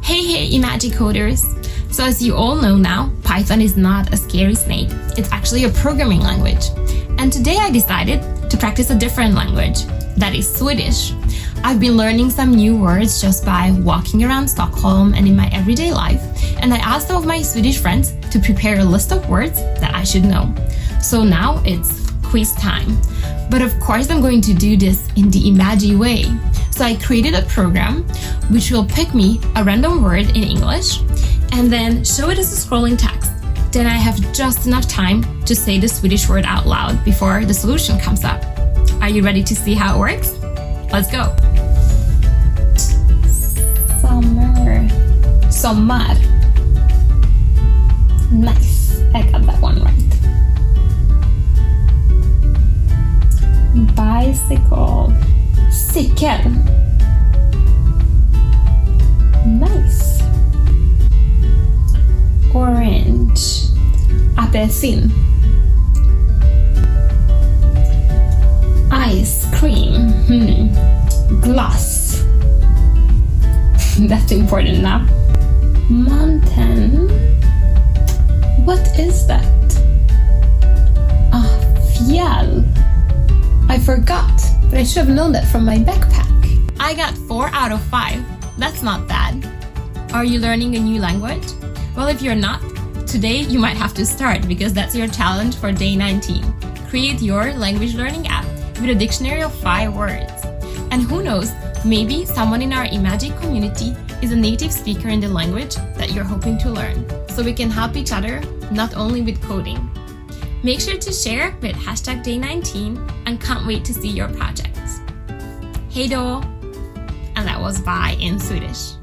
Hey imagi coders! So as you all know now, Python is not a scary snake. It's actually a programming language. And today I decided to practice a different language, that is Swedish. I've been learning some new words just by walking around Stockholm and in my everyday life, and I asked some of my Swedish friends to prepare a list of words that I should know. So now it's quiz time. But of course I'm going to do this in the imagi way. So I created a program which will pick me a random word in English and then show it as a scrolling text. Then I have just enough time to say the Swedish word out loud before the solution comes up. Are you ready to see how it works? Let's go! Sommar. Nice, I got that one right. Bicycle. Cykel. Nice. Orange. Apelsin. Ice cream. Glass. That's important now. Mountain. What is that? Fjäll. I forgot, but I should have known that from my backpack. I got 4 out of 5. That's not bad. Are you learning a new language? Well, if you're not, today you might have to start because that's your challenge for day 19. Create your language learning app with a dictionary of 5 words. And who knows, maybe someone in our imagi community is a native speaker in the language that you're hoping to learn. So we can help each other, not only with coding. Make sure to share with #day19 and can't wait to see your projects. Hej då! And that was bye in Swedish.